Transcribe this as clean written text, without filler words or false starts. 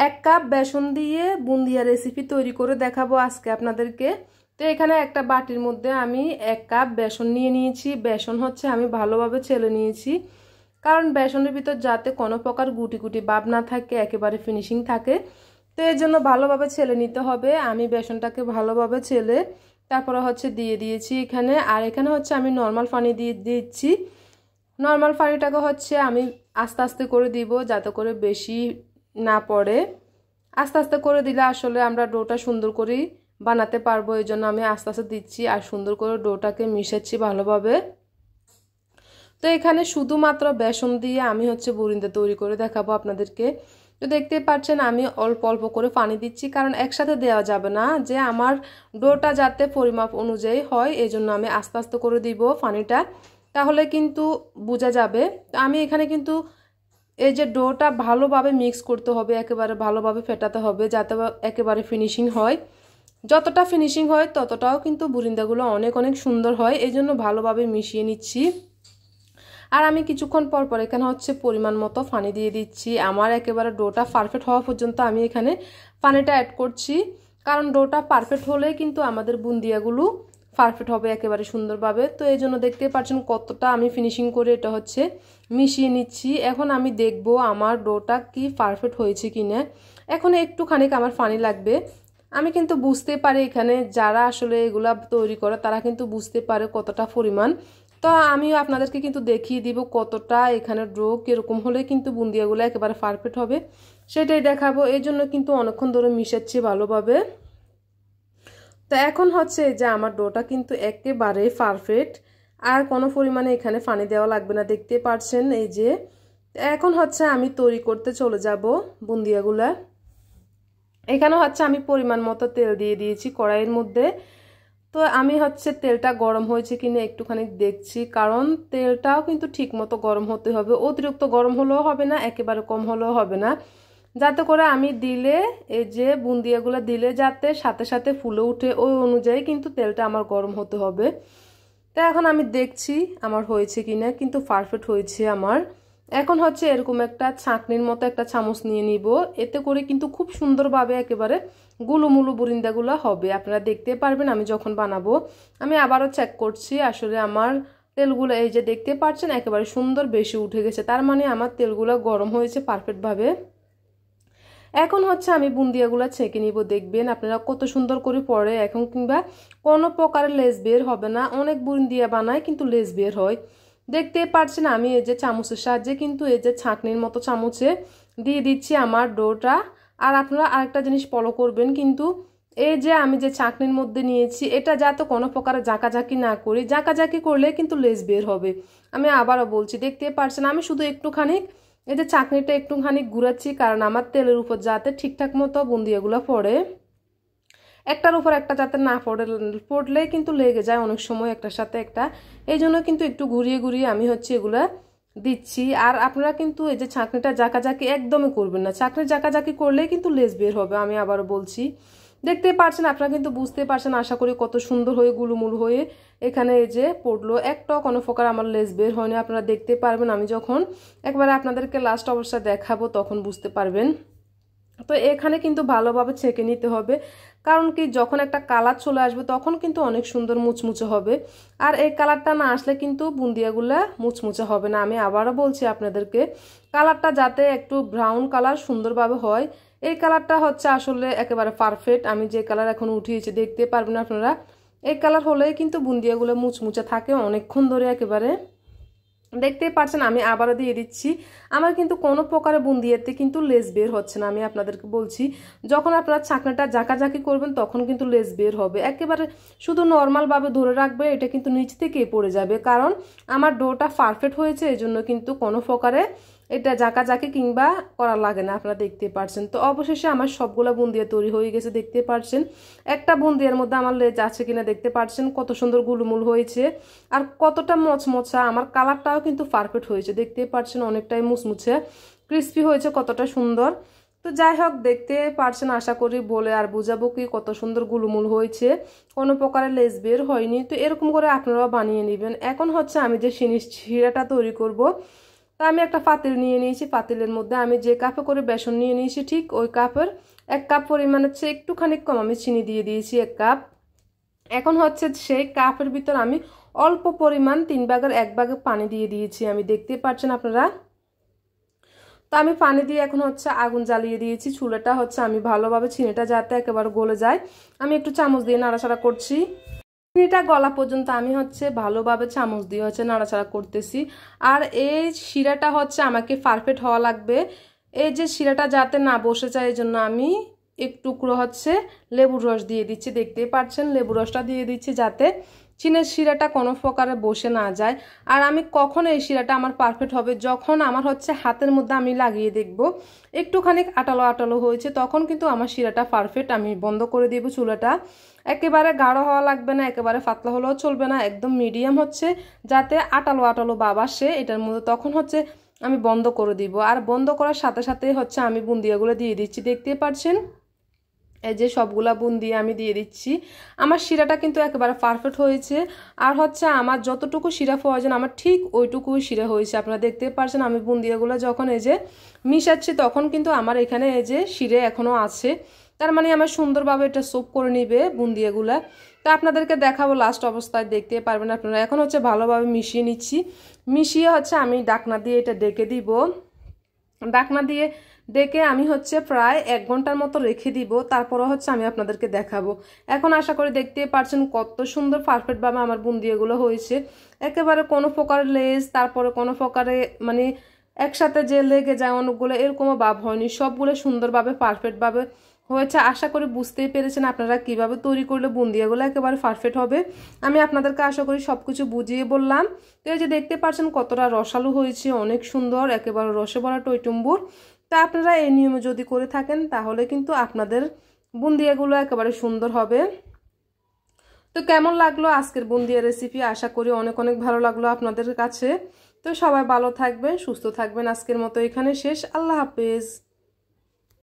1 cup বেসন দিয়ে bundiya recipe তৈরি করে দেখাবো আজকে আপনাদেরকে। তো এখানে একটা বাটির মধ্যে আমি 1 কাপ বেসন নিয়ে নিয়েছি। বেসন হচ্ছে আমি ভালোভাবে ছেলে নিয়েছি, কারণ বেসনের ভিতর যাতে কোনো প্রকার গুটি গুটি ভাব না থাকে, একেবারে ফিনিশিং থাকে। তো এর জন্য ভালোভাবে ছেলে নিতে হবে। আমি বেসনটাকে ভালোভাবে ছেলে তারপরে হচ্ছে দিয়ে দিয়েছি এখানে। আর এখানে হচ্ছে আমি নর্মাল পানি দিয়ে দিচ্ছি। নর্মাল পানিটাকে হচ্ছে আমি আস্তে আস্তে করে দিব, যাতে করে বেশি না পড়ে। আস্তে আস্তে করে দিলে আসলে আমরা ডোটা সুন্দর করে বানাতে পারবো, এই জন্য আমি আস্তে আস্তে দিচ্ছি আর সুন্দর করে ডোটাকে মিশাচ্ছি ভালোভাবে। তো এখানে শুধুমাত্র বেসন দিয়ে আমি হচ্ছে বুরিন্দা তৈরি করে দেখাবো আপনাদেরকে। তো দেখতে পাচ্ছেন আমি অল্প অল্প করে পানি দিচ্ছি, কারণ একসাথে দেওয়া যাবে না, যে আমার ডোটা যাতে পরিমাপ অনুযায়ী হয় এই জন্য আমি আস্তে আস্তে করে দিব পানিটা, তাহলে কিন্তু বোঝা যাবে। তো আমি এখানে কিন্তু এই যে ডোটা ভালোভাবে মিক্স করতে হবে, একেবারে ভালোভাবে ফেটাতে হবে যাতে একেবারে ফিনিশিং হয়। যতটা ফিনিশিং হয় ততটাও কিন্তু বুরিন্দাগুলো অনেক অনেক সুন্দর হয়, এই জন্য ভালোভাবে মিশিয়ে নিচ্ছি। আর আমি কিছুক্ষণ পর পর এখানে হচ্ছে পরিমাণ মতো পানি দিয়ে দিচ্ছি। আমার একেবারে ডোটা পারফেক্ট হওয়া পর্যন্ত আমি এখানে পানিটা অ্যাড করছি, কারণ ডোটা পারফেক্ট হলে কিন্তু আমাদের বুন্দিয়াগুলো পারফেক্ট হবে একেবারে সুন্দরভাবে। তো এই জন্য দেখতে পাচ্ছেন কতটা আমি ফিনিশিং করে এটা হচ্ছে মিশিয়ে নিচ্ছি। এখন আমি দেখব আমার ডোটা কি পারফেক্ট হয়েছে কিনা। এখন একটুখানি আমার পানি লাগবে। আমি কিন্তু বুঝতে পারি, এখানে যারা আসলে এগুলা তৈরি করে তারা কিন্তু বুঝতে পারে কতটা পরিমাণ। তো আমিও আপনাদেরকে কিন্তু দেখিয়ে দিব কতটা এখানে ডো কিরকম হলে কিন্তু বুন্দিয়াগুলো একেবারে পারফেক্ট হবে সেটাই দেখাবো। এই জন্য কিন্তু অনেকক্ষণ ধরে মিশাচ্ছি ভালোভাবে। তো এখন হচ্ছে যে আমার ডোটা কিন্তু একেবারে পারফেক্ট, আর কোনো পরিমাণে এখানে পানি দেওয়া লাগবে না, দেখতে পাচ্ছেন এই যে। এখন হচ্ছে আমি তৈরি করতে চলে যাব বুন্দিয়াগুলা। এখানে হচ্ছে আমি পরিমাণ মতো তেল দিয়ে দিয়েছি কড়াইয়ের মধ্যে। তো আমি হচ্ছে তেলটা গরম হয়েছে কিনা একটুখানি দেখছি, কারণ তেলটাও কিন্তু ঠিক মতো গরম হতে হবে। অতিরিক্ত গরম হলেও হবে না, একেবারে কম হলেও হবে না, যাতে করে আমি দিলে এই যে বুন্দিয়াগুলো দিলে যাতে সাথে সাথে ফুলে উঠে, ওই অনুযায়ী কিন্তু তেলটা আমার গরম হতে হবে। তো এখন আমি দেখছি আমার হয়েছে কিনা, কিন্তু পারফেক্ট হয়েছে আমার। এখন হচ্ছে এরকম একটা ছাঁকনির মতো একটা চামচ নিয়ে নিব, এতে করে কিন্তু খুব সুন্দরভাবে একেবারে গুলুমুলু বুরিন্দাগুলো হবে, আপনারা দেখতে পারবেন আমি যখন বানাবো। আমি আবারও চেক করছি, আসলে আমার তেলগুলো এই যে দেখতে পাচ্ছেন একেবারে সুন্দর বেশি উঠে গেছে, তার মানে আমার তেলগুলো গরম হয়েছে পারফেক্টভাবে। এখন হচ্ছে আমি বুন্দিয়াগুলো ছেঁকে নিব, দেখবেন আপনারা কত সুন্দর করে পড়ে এখন, কিংবা কোনো প্রকারের লেজ বের হবে না। অনেক বুন্দিয়া বানায় কিন্তু লেজ বের হয়, দেখতে পাচ্ছেন আমি এই যে চামচের সাহায্যে কিন্তু এই যে ছাঁকনির মতো চামচে দিয়ে দিচ্ছি আমার ডোটা। আর আপনারা আরেকটা জিনিস ফলো করবেন, কিন্তু এই যে আমি যে ছাঁকনির মধ্যে নিয়েছি এটা যাতে কোনো প্রকারের জাঁকাজাকি না করি, জাঁকাজাকি করলে কিন্তু লেজ বের হবে। আমি আবারও বলছি, দেখতে পাচ্ছেন আমি শুধু একটুখানি এই যে চাকনিটা একটুখানি ঘুরাচ্ছি, কারণ আমার তেলের উপর যাতে ঠিকঠাক মতো বুন্দিয়াগুলো পড়ে, একটার উপর একটা যাতে না পড়লে কিন্তু লেগে যায় অনেক সময় একটার সাথে একটা, এই জন্য কিন্তু একটু ঘুরিয়ে ঘুরিয়ে আমি হচ্ছে এগুলা দিচ্ছি। আর আপনারা কিন্তু এই যে ছাঁকনিটা জাঁকাজাকি একদমই করবেন না, ছাঁকনি জাঁকাজাকি করলেই কিন্তু লেজ বের হবে। আমি আবারও বলছি, দেখতে পাচ্ছেন আপনারা কিন্তু বুঝতে পারছেন আশা করি কত সুন্দর হয়ে গুলুমুলু হয়ে এখানে এই যে পড়লো, একটাও কোনো প্রকার আমার লেজ বের হয়নি। আপনারা দেখতে পারবেন আমি যখন একবারে আপনাদেরকে লাস্ট অবস্থা দেখাবো তখন বুঝতে পারবেন। তো এখানে কিন্তু ভালোভাবে ছেঁকে নিতে হবে, কারণ কি যখন একটা কালার চলে আসবে তখন কিন্তু অনেক সুন্দর মুচমুচে হবে, আর এই কালারটা না আসলে কিন্তু বুন্দিয়াগুলা মুচমুচে হবে না। আমি আবারও বলছি আপনাদেরকে, কালারটা যাতে একটু ব্রাউন কালার সুন্দরভাবে হয়, এই কালারটা হচ্ছে আসলে একেবারে পারফেক্ট। আমি যে কালার এখন উঠিয়েছি দেখতে পারবেন আপনারা, এই কালার হলেই কিন্তু বুন্দিয়াগুলো মুচমুচে থাকে অনেকক্ষণ ধরে একেবারে, দেখতেই পাচ্ছেন। আমি আবারও দিয়ে দিচ্ছি, আমার কিন্তু কোনো প্রকারের বুন্দিয়াতে কিন্তু লেজ বের হচ্ছে না। আমি আপনাদেরকে বলছি, যখন আপনারা ছাঁকনাটা জাঁকাজাকি করবেন তখন কিন্তু লেজ বের হবে, একেবারে শুধু নর্মালভাবে ধরে রাখবে, এটা কিন্তু নিচ থেকেই পড়ে যাবে, কারণ আমার ডোটা পারফেক্ট হয়েছে, এই জন্য কিন্তু কোনো প্রকারে এটা জাঁকাজাকি কিংবা করা লাগে না, আপনারা দেখতে পাচ্ছেন। তো অবশেষে আমার সবগুলা বুন্দিয়া তৈরি হয়ে গেছে, দেখতে পাচ্ছেন। একটা বুন্দিয়ার মধ্যে আমার লেজ আছে কিনা দেখতে পাচ্ছেন, কত সুন্দর গুলুমুল হয়েছে আর কতটা মচমচা, আমার কালারটাও কিন্তু পারফেক্ট হয়েছে, দেখতে পাচ্ছেন অনেকটাই মুচমুচে ক্রিস্পি হয়েছে, কতটা সুন্দর। তো যাই হোক, দেখতে পারছেন আশা করি, বলে আর বুঝাবো কি কত সুন্দর গুলুমুল হয়েছে, কোনো প্রকারের লেজ বের হয়নি। তো এরকম করে আপনারাও বানিয়ে নেবেন। এখন হচ্ছে আমি যে শিরাটা তৈরি করব, তো আমি একটা পাতিল নিয়ে নিয়েছি, পাতিলের মধ্যে আমি যে কাপে করে বেসন নিয়ে নিয়েছি ঠিক ওই কাপের 1 কাপ পরিমাণের চেয়ে একটুখানি কম আমি চিনি দিয়ে দিয়েছি 1 কাপ। এখন হচ্ছে সেই কাপের ভিতর আমি অল্প পরিমাণ 3 ভাগের 1 ভাগে পানি দিয়ে দিয়েছি, আমি দেখতে পাচ্ছেন আপনারা। তো আমি পানি দিয়ে এখন হচ্ছে আগুন জ্বালিয়ে দিয়েছি, চুলাটা হচ্ছে আমি ভালোভাবে চিনিটা যাতে একেবারে গলে যায় আমি একটু চামচ দিয়ে নাড়াচাড়া করছি। চিনিটা গলা পর্যন্ত আমি হচ্ছে ভালোভাবে চামচ দিয়ে হচ্ছে নাড়াচাড়া করতেছি। আর এই শিরাটা হচ্ছে আমাকে পারফেক্ট হওয়া লাগবে, এই যে শিরাটা যাতে না বসে যায় এই জন্য আমি এক টুকরো হচ্ছে লেবুর রস দিয়ে দিচ্ছি, দেখতেই পাচ্ছেন লেবুর রসটা দিয়ে দিচ্ছি যাতে চিনের শিরাটা কোনো প্রকারে বসে না যায়। আর আমি কখন এই শিরাটা আমার পারফেক্ট হবে, যখন আমার হচ্ছে হাতের মধ্যে আমি লাগিয়ে দেখব একটুখানি আটালো আটালো হয়েছে, তখন কিন্তু আমার শিরাটা পারফেক্ট। আমি বন্ধ করে দেব চুলাটা, একেবারে গাঢ় হওয়া লাগবে না, একেবারে পাতলা হলেও চলবে না, একদম মিডিয়াম হচ্ছে যাতে আটালো আটালো ভাব আসে এটার মধ্যে, তখন হচ্ছে আমি বন্ধ করে দিব। আর বন্ধ করার সাথে সাথে হচ্ছে আমি বুন্দিয়াগুলো দিয়ে দিচ্ছি, দেখতে পাচ্ছেন এই যে সবগুলা বুন্দি আমি দিয়ে দিচ্ছি। আমার শিরাটা কিন্তু একেবারে পারফেক্ট হয়েছে। আর হচ্ছে আমার যতটুকু শিরা প্রয়োজন আমার ঠিক ওইটুকুই শিরা হয়েছে, আপনারা দেখতে পাচ্ছেন। আমি বুন্দিয়াগুলো যখন এই যে মিশাচ্ছি তখন কিন্তু আমার এখানে এই যে শিরে এখনো আছে, তার মানে আমার সুন্দরভাবে এটা সোপ করে নিবে বুন্দিয়াগুলা। তা আপনাদেরকে দেখাবো লাস্ট অবস্থায়, দেখতে পারবেন আপনারা। এখন হচ্ছে ভালোভাবে মিশিয়ে নিচ্ছি, মিশিয়ে হচ্ছে আমি ঢাকনা দিয়ে এটা ডেকে দিব। ঢাকনা দিয়ে ডেকে আমি হচ্ছে প্রায় 1 ঘন্টার মতো রেখে দিব, তারপরে হচ্ছে আমি আপনাদেরকে দেখাবো। এখন আশা করি দেখতে পাচ্ছেন কত সুন্দর পারফেক্টভাবে আমার বুন্দিয়াগুলো হয়েছে, একেবারে কোনো প্রকার লেজ তারপরে কোনো প্রকারে মানে একসাথে যে লেগে যায় অনেকগুলো এরকমও ভাব হয়নি, সবগুলো সুন্দরভাবে পারফেক্টভাবে হয়েছে। আশা করি বুঝতেই পেরেছেন আপনারা কিভাবে তৈরি করলে বুন্দিয়াগুলো একেবারে পারফেক্ট হবে। আমি আপনাদেরকে আশা করি সবকিছু বুঝিয়ে বললাম। তো এই যে দেখতে পাচ্ছেন কতটা রসালো হয়েছে, অনেক সুন্দর, একেবারে রসে ভরা টইটুম্বুর। তা আপনারা এই নিয়মে যদি করে থাকেন তাহলে কিন্তু আপনাদের বুন্দিয়াগুলো একেবারে সুন্দর হবে। তো কেমন লাগলো আজকের বুন্দিয়া রেসিপি, আশা করি অনেক অনেক ভালো লাগলো আপনাদের কাছে। তো সবাই ভালো থাকবেন, সুস্থ থাকবেন, আজকের মতো এখানে শেষ, আল্লাহ হাফেজ।